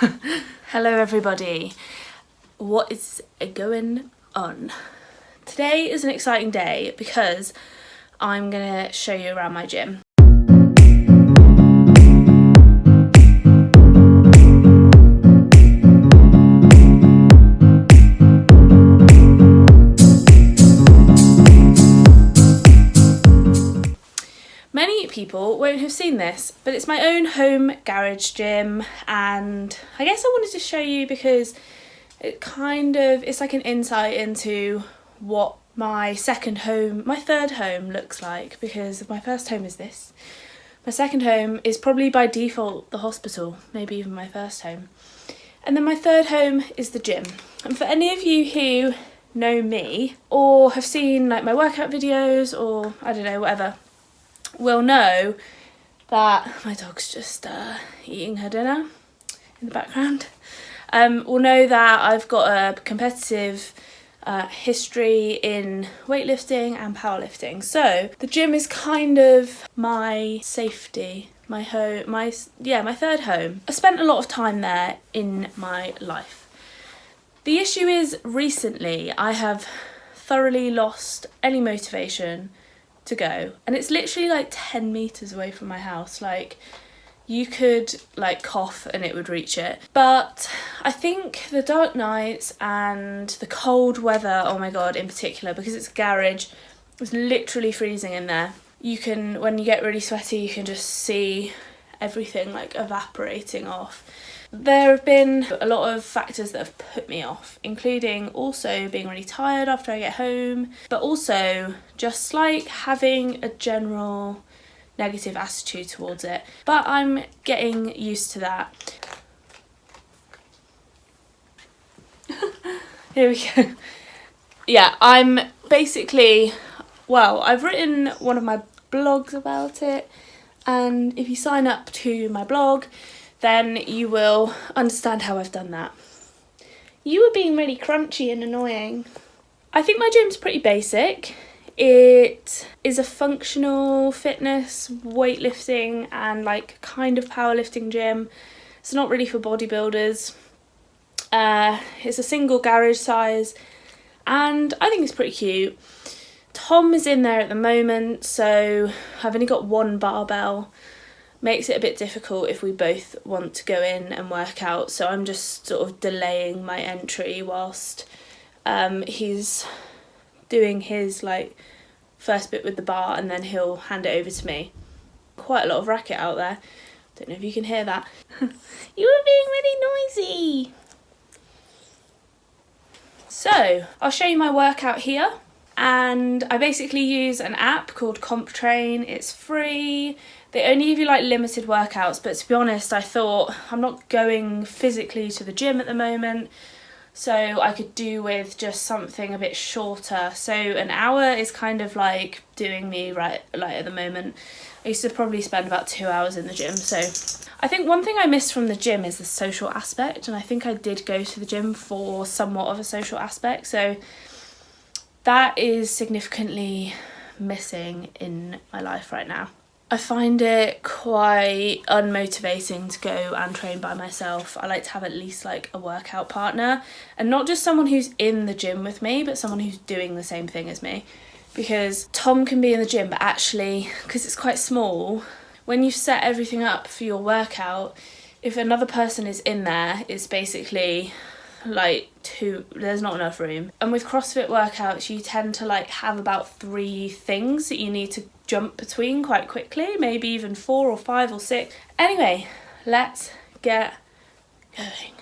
Hello everybody, what is going on? Today is an exciting day because I'm gonna show you around my gym. Many people won't have seen this, but it's my own home garage gym, and I guess I wanted to show you because it's like an insight into what my third home looks like, because my first home is this. My second home is probably by default the hospital, maybe even my first home. And then my third home is the gym. And for any of you who know me or have seen like my workout videos or I don't know, whatever, will know that my dog's just eating her dinner in the background. Will know that I've got a competitive history in weightlifting and powerlifting. So the gym is kind of my safety, my home, my third home. I spent a lot of time there in my life. The issue is recently I have thoroughly lost any motivation to go, and it's literally like 10 meters away from my house. Like, you could like cough and it would reach it. But I think the dark nights and the cold weather, oh my god, in particular, because it's a garage, it's literally freezing in there. You can, when you get really sweaty, you can just see everything like evaporating off. There have been a lot of factors that have put me off, including also being really tired after I get home, but also just like having a general negative attitude towards it. But I'm getting used to that. Here we go. Yeah, I'm basically, well, I've written one of my blogs about it, and if you sign up to my blog, then you will understand how I've done that. You were being really crunchy and annoying. I think my gym's pretty basic. It is a functional fitness, weightlifting and like kind of powerlifting gym. It's not really for bodybuilders. It's a single garage size and I think it's pretty cute. Tom is in there at the moment, so I've only got one barbell. Makes it a bit difficult if we both want to go in and work out, so I'm just sort of delaying my entry whilst he's doing his like first bit with the bar, and then he'll hand it over to me. Quite a lot of racket out there. Don't know if you can hear that. You were being really noisy. So I'll show you my workout here. And I basically use an app called CompTrain. It's free. They only give you like limited workouts, but to be honest, I thought I'm not going physically to the gym at the moment, so I could do with just something a bit shorter. So an hour is kind of like doing me right like at the moment. I used to probably spend about 2 hours in the gym. So I think one thing I miss from the gym is the social aspect, and I think I did go to the gym for somewhat of a social aspect, so that is significantly missing in my life right now. I find it quite unmotivating to go and train by myself. I like to have at least like a workout partner, and not just someone who's in the gym with me, but someone who's doing the same thing as me. Because Tom can be in the gym, but actually, because it's quite small, when you've set everything up for your workout, if another person is in there, it's basically like there's not enough room. And with CrossFit workouts, you tend to like have about 3 things that you need to jump between quite quickly, maybe even 4 or 5 or 6. Anyway, let's get going.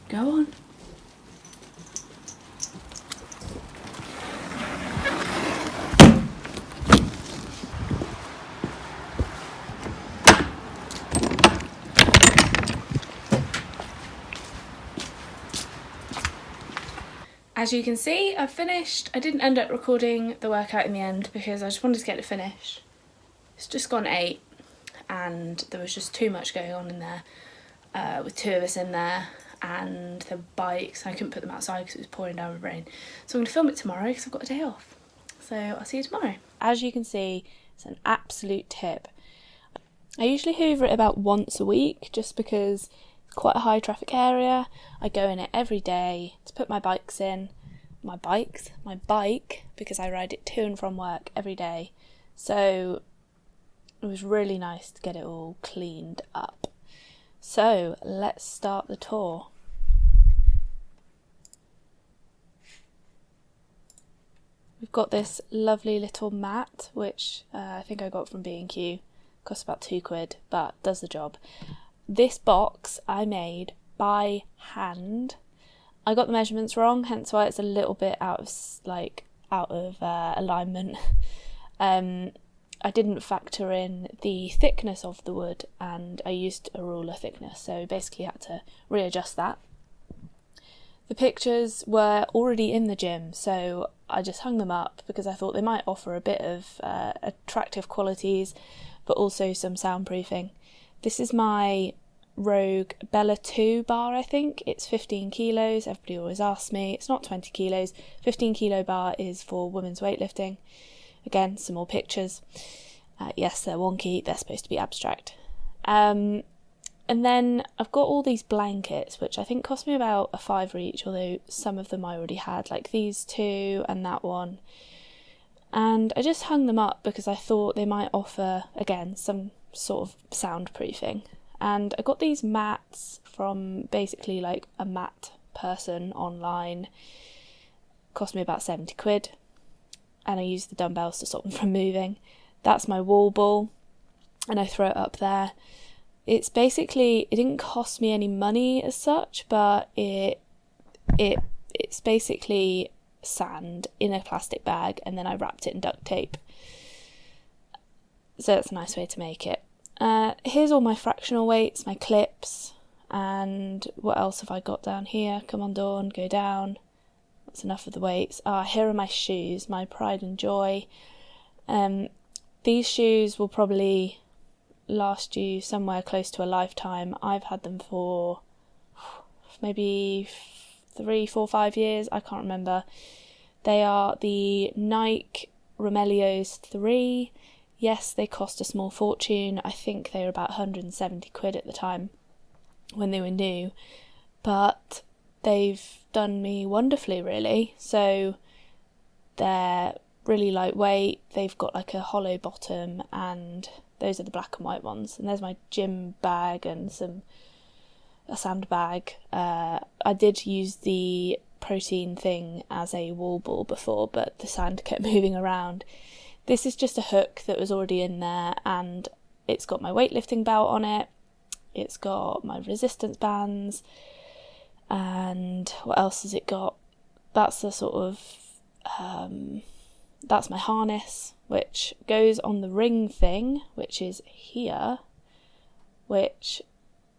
Go on. As you can see, I've finished. I didn't end up recording the workout in the end because I just wanted to get it finished. It's just gone 8 and there was just too much going on in there. with 2 of us in there, and the bikes. I couldn't put them outside because it was pouring down with rain. So I'm going to film it tomorrow because I've got a day off. So I'll see you tomorrow. As you can see, it's an absolute tip. I usually hoover it about once a week just because it's quite a high traffic area. I go in it every day to put my bikes in. My bike, because I ride it to and from work every day. So it was really nice to get it all cleaned up. So let's start the tour. We've got this lovely little mat, which I think I got from B&Q. Costs about £2, but does the job. This box I made by hand. I got the measurements wrong, hence why it's a little bit out of alignment. I didn't factor in the thickness of the wood, and I used a ruler thickness, so basically had to readjust that. The pictures were already in the gym, so I just hung them up because I thought they might offer a bit of attractive qualities, but also some soundproofing. This is my Rogue Bella 2 bar, I think. It's 15 kilos. Everybody always asks me. It's not 20 kilos. 15 kilo bar is for women's weightlifting. Again, some more pictures. Yes, they're wonky. They're supposed to be abstract. And then I've got all these blankets, which I think cost me about a £5 each, although some of them I already had, like these 2 and that one. And I just hung them up because I thought they might offer, again, some sort of soundproofing. And I got these mats from basically like a mat person online. Cost me about £70. And I used the dumbbells to stop them from moving. That's my wall ball, and I throw it up there. It's basically, it didn't cost me any money as such, but it's basically sand in a plastic bag, and then I wrapped it in duct tape. So that's a nice way to make it. Here's all my fractional weights, my clips, and what else have I got down here? Come on, Dawn, go down. That's enough of the weights. Here are my shoes, my pride and joy. These shoes will probably last you somewhere close to a lifetime. I've had them for maybe 3, 4, 5 years. I can't remember. They are the Nike Romelios 3. Yes, they cost a small fortune. I think they were about £170 at the time when they were new. But they've done me wonderfully, really. So they're really lightweight. They've got like a hollow bottom, and those are the black and white ones. And there's my gym bag and a sandbag. I did use the protein thing as a wall ball before, but the sand kept moving around. This is just a hook that was already in there, and it's got my weightlifting belt on it. It's got my resistance bands, and what else has it got? That's the sort of that's my harness, which goes on the ring thing, which is here, which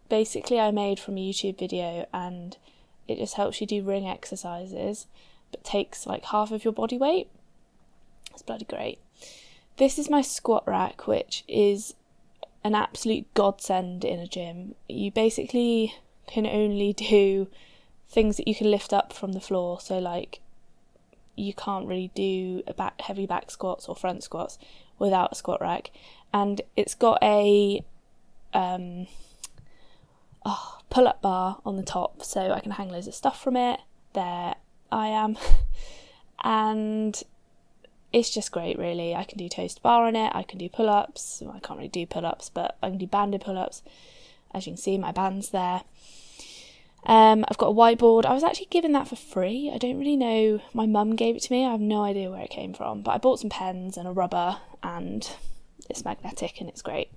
basically I made from a YouTube video, and it just helps you do ring exercises, but takes like half of your body weight. It's bloody great. This is my squat rack, which is an absolute godsend in a gym. You basically can only do things that you can lift up from the floor, so like you can't really do heavy back squats or front squats without a squat rack. And it's got a pull-up bar on the top, so I can hang loads of stuff from it. There I am. And it's just great, really. I can do toast bar on it, I can do pull-ups. Well, I can't really do pull-ups, but I can do banded pull-ups. As you can see, my band's there. I've got a whiteboard. I was actually given that for free. I don't really know. My mum gave it to me. I have no idea where it came from. But I bought some pens and a rubber, and it's magnetic and it's great.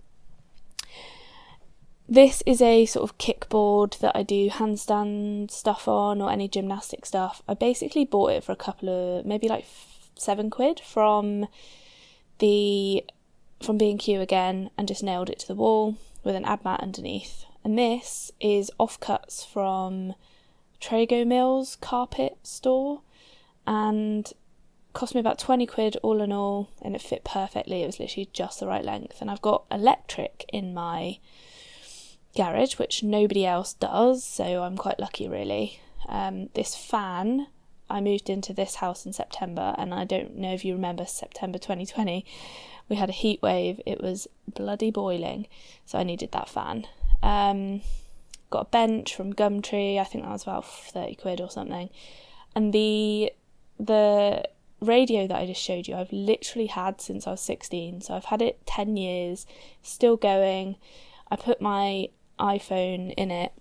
This is a sort of kickboard that I do handstand stuff on, or any gymnastic stuff. I basically bought it for a couple of, maybe like £7 from B&Q again, and just nailed it to the wall with an ab mat underneath. And this is offcuts from Trago Mills carpet store, and cost me about £20 all in all, and it fit perfectly. It was literally just the right length. And I've got electric in my garage, which nobody else does, so I'm quite lucky really. This fan, I moved into this house in September, and I don't know if you remember September 2020, we had a heat wave. It was bloody boiling, so I needed that fan. Got a bench from Gumtree, I think that was about 30 quid or something. And the radio that I just showed you, I've literally had since I was 16, so I've had it 10 years, still going. I put my iPhone in it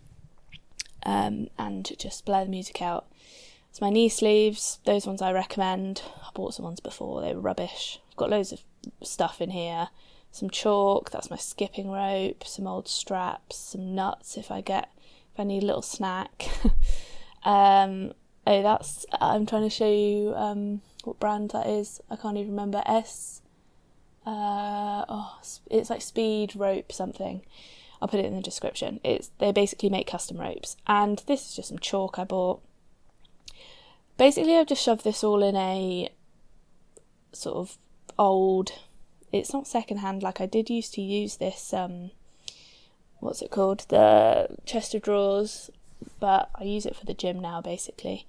and just blare the music out. So my knee sleeves, those ones I recommend. I bought some ones before, they were rubbish. I've got loads of stuff in here. Some chalk, that's my skipping rope, some old straps, some nuts if I need a little snack. I'm trying to show you what brand that is. I can't even remember. It's like Speed Rope something. I'll put it in the description. They basically make custom ropes, and this is just some chalk I bought. Basically, I've just shoved this all in a sort of old. It's not secondhand, like I did used to use this. What's it called? The chest of drawers, but I use it for the gym now, basically.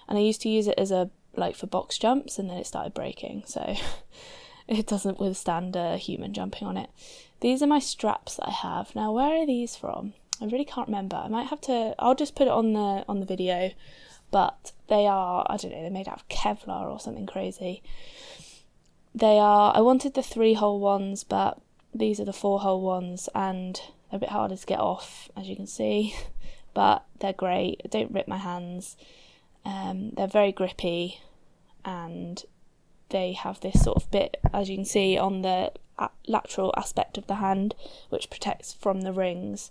And I used to use it as for box jumps, and then it started breaking, so it doesn't withstand a human jumping on it. These are my straps that I have. Now, where are these from? I really can't remember. I might have to. I'll just put it on the video. But they are, I don't know, they're made out of Kevlar or something crazy. I wanted the 3-hole ones, but these are the 4-hole ones, and they're a bit harder to get off, as you can see. But they're great. They don't rip my hands. They're very grippy, and they have this sort of bit, as you can see, on the lateral aspect of the hand, which protects from the rings.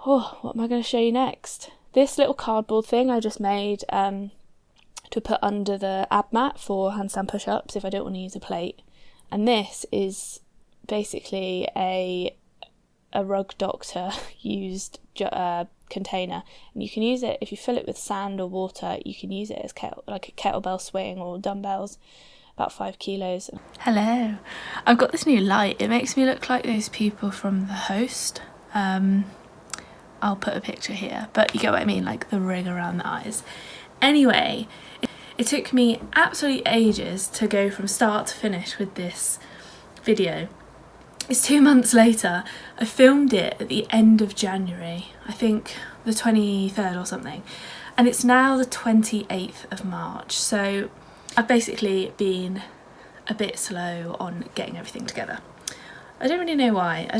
Oh, what am I going to show you next? This little cardboard thing I just made to put under the ab mat for handstand push-ups if I don't want to use a plate. And this is basically a rug doctor used container, and you can use it if you fill it with sand or water. You can use it as like a kettlebell swing or dumbbells, about 5 kilos. Hello, I've got this new light. It makes me look like those people from The Host. I'll put a picture here, but you get what I mean, like the ring around the eyes. Anyway, it took me absolutely ages to go from start to finish with this video. It's 2 months later. I filmed it at the end of January, I think the 23rd or something, and it's now the 28th of March, so I've basically been a bit slow on getting everything together. I don't really know why.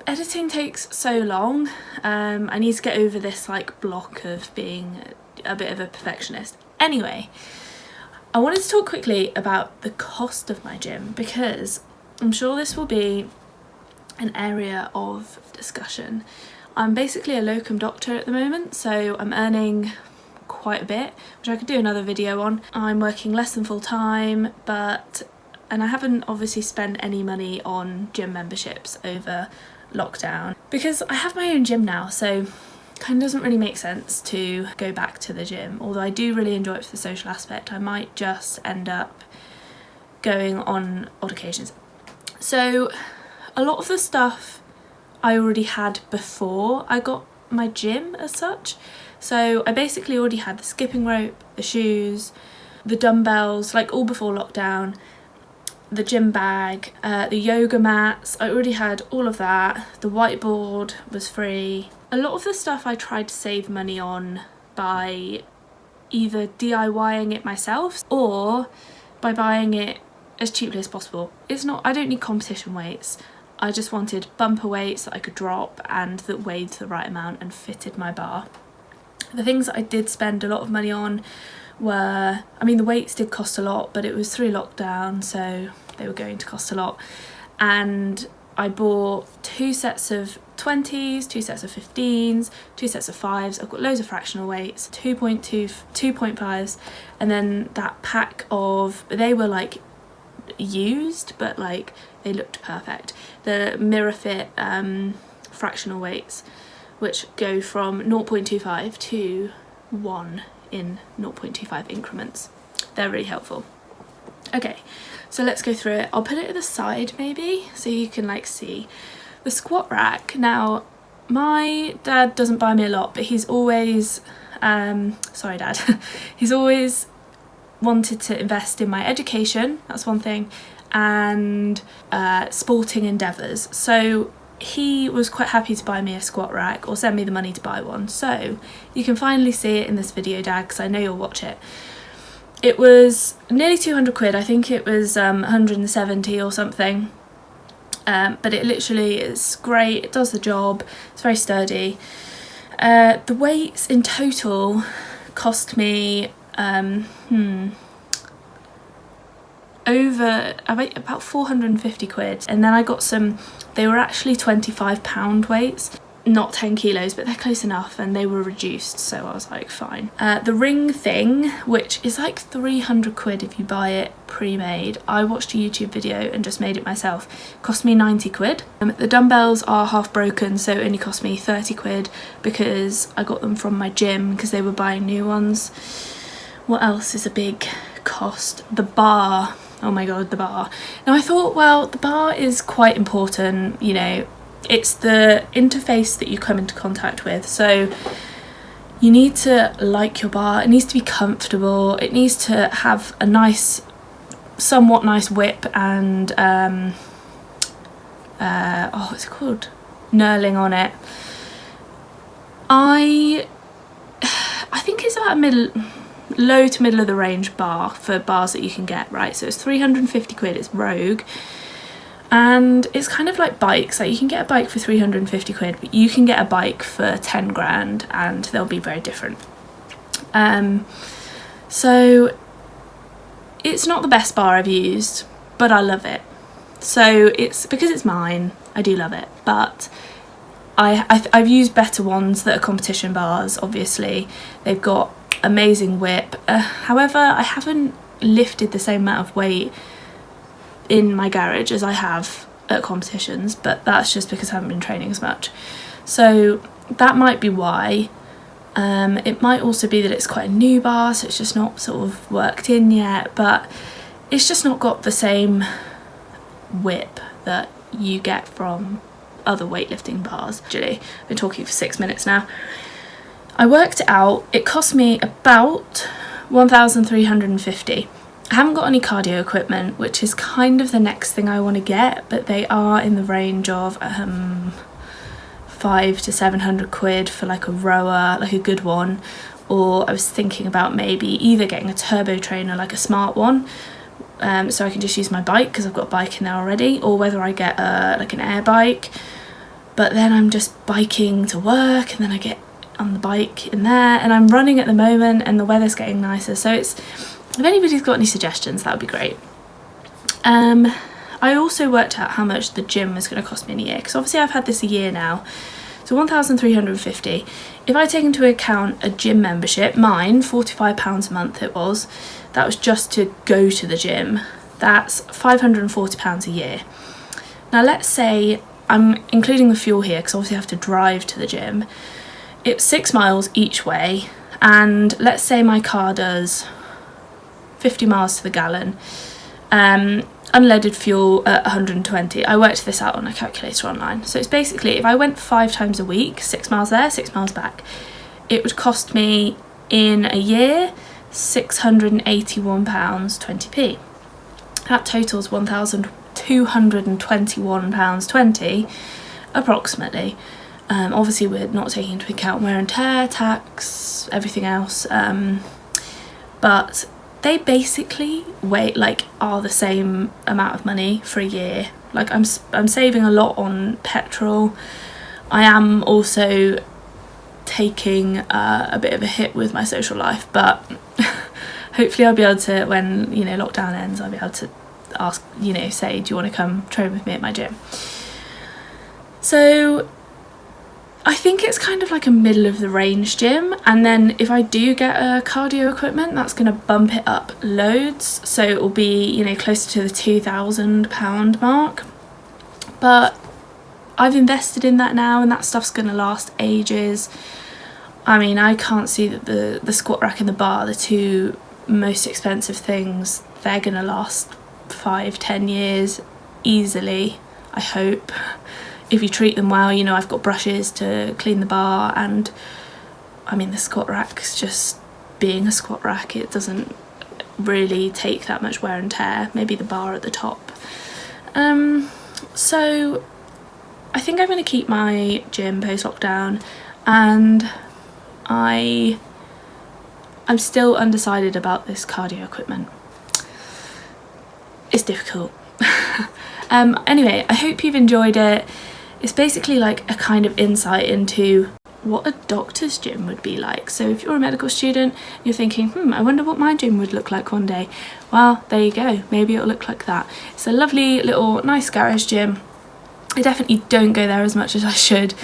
Editing takes so long. I need to get over this block of being a bit of a perfectionist. Anyway, I wanted to talk quickly about the cost of my gym, because I'm sure this will be an area of discussion. I'm basically a locum doctor at the moment, so I'm earning quite a bit, which I could do another video on. I'm working less than full time, and I haven't obviously spent any money on gym memberships over lockdown because I have my own gym now, so kind of doesn't really make sense to go back to the gym. Although I do really enjoy it for the social aspect, I might just end up going on odd occasions. So a lot of the stuff I already had before I got my gym as such. So I basically already had the skipping rope, the shoes, the dumbbells, all before lockdown, the gym bag, the yoga mats. I already had all of that. The whiteboard was free. A lot of the stuff I tried to save money on by either DIYing it myself or by buying it as cheaply as possible. I don't need competition weights. I just wanted bumper weights that I could drop and that weighed the right amount and fitted my bar. The things that I did spend a lot of money on were, the weights did cost a lot, but it was through lockdown, so they were going to cost a lot. And I bought 2 sets of 20s, 2 sets of 15s, 2 sets of 5s. I've got loads of fractional weights, 2.5s, and then that pack of, they were used, but they looked perfect. The Mirror Fit fractional weights, which go from 0.25 to 1 in 0.25 increments. They're really helpful. Okay, so let's go through it. I'll put it at the side maybe so you can like see the squat rack. Now my dad doesn't buy me a lot, but he's always sorry dad he's always wanted to invest in my education, that's one thing, and sporting endeavours. So he was quite happy to buy me a squat rack or send me the money to buy one. So you can finally see it in this video, Dad, because I know you'll watch it. It was nearly 200 quid, I think it was 170 or something. But it literally is great, it does the job, it's very sturdy. The weights in total cost me over about 450 quid, and then I got some, they were actually £25 weights, not 10 kilos, but they're close enough, and they were reduced, so I was like fine. The ring thing, which is like 300 quid if you buy it pre-made, I watched a YouTube video and just made it myself, cost me 90 quid. The dumbbells are half broken, so it only cost me 30 quid because I got them from my gym because they were buying new ones. What else is a big cost? The bar. Oh my god, the bar. Now I thought, well, the bar is quite important, you know, it's the interface that you come into contact with, so you need to like your bar, it needs to be comfortable, it needs to have a nice, somewhat nice whip and what's it called? Knurling on it. I think it's about low to middle of the range bar for bars that you can get, right? So it's 350 quid, it's Rogue, and it's kind of like bikes, like you can get a bike for 350 quid, but you can get a bike for 10 grand and they'll be very different. So it's not the best bar I've used, but I love it. So it's because it's mine, I do love it, but I've used better ones that are competition bars, obviously. They've got amazing whip. However, I haven't lifted the same amount of weight in my garage as I have at competitions, but that's just because I haven't been training as much. So that might be why. It might also be that it's quite a new bar, so it's just not sort of worked in yet, but it's just not got the same whip that you get from other weightlifting bars. Actually, I've been talking for 6 minutes now. I worked it out, it cost me about 1,350. I haven't got any cardio equipment, which is kind of the next thing I want to get, but they are in the range of 500 to 700 quid for like a rower, like a good one. Or I was thinking about maybe either getting a turbo trainer, like a smart one, so I can just use my bike because I've got a bike in there already, or whether I get like an air bike, but then I'm just biking to work and then I get on the bike in there, and I'm running at the moment and the weather's getting nicer, so it's, if anybody's got any suggestions, that would be great. I also worked out how much the gym is going to cost me in a year, because obviously I've had this a year now, so 1,350. If I take into account a gym membership, mine, £45 a month it was, that was just to go to the gym, that's £540 a year. Now let's say, I'm including the fuel here because obviously I have to drive to the gym, it's 6 miles each way, and let's say my car does 50 miles to the gallon, unleaded fuel at 120. I worked this out on a calculator online, so it's basically, if I went 5 times a week, 6 miles there, 6 miles back, it would cost me in a year £681.20p. That totals £1,221.20 approximately. Obviously we're not taking into account wear and tear, tax, everything else, but they basically are the same amount of money for a year. Like I'm saving a lot on petrol. I am also taking a bit of a hit with my social life, but hopefully I'll be able to, when lockdown ends, I'll be able to ask, say, do you want to come train with me at my gym? So I think it's kind of like a middle of the range gym, and then if I do get a cardio equipment, that's going to bump it up loads, so it will be closer to the £2,000 mark. But I've invested in that now, and that stuff's going to last ages. I mean, I can't see that the squat rack and the bar, the two most expensive things they're gonna last 5-10 years easily, I hope, if you treat them well. You know, I've got brushes to clean the bar, and I mean the squat rack's just being a squat rack. It doesn't really take that much wear and tear, maybe the bar at the top. So I think I'm going to keep my gym post-lockdown, and I'm still undecided about this cardio equipment. It's difficult. Anyway, I hope you've enjoyed it. It's basically like a kind of insight into what a doctor's gym would be like. So if you're a medical student, you're thinking, I wonder what my gym would look like one day. Well, there you go, maybe it'll look like that. It's a lovely little nice garage gym. I definitely don't go there as much as I should,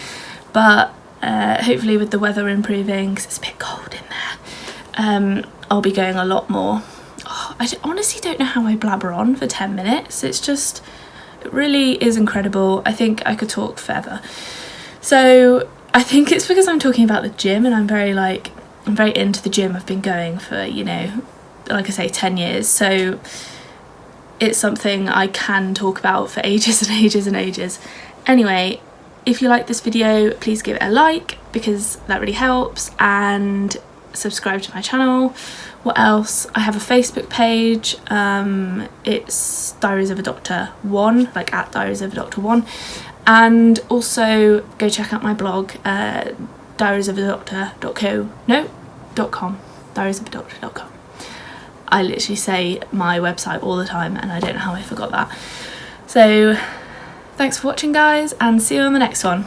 but hopefully with the weather improving, because it's a bit cold in there, I'll be going a lot more. I honestly don't know how I blabber on for 10 minutes. It's just, it really is incredible. I think I could talk forever. So I think it's because I'm talking about the gym, and I'm very into the gym. I've been going for, you know, like I say, 10 years. So it's something I can talk about for ages and ages and ages. Anyway, if you like this video, please give it a like, because that really helps, and subscribe to my channel. What else? I have a Facebook page. It's Diaries of a Doctor 1, like at Diaries of a Doctor 1. And also go check out my blog, diariesofadoctor.com. diariesofadoctor.com. I literally say my website all the time, and I don't know how I forgot that. So thanks for watching, guys, and see you on the next one.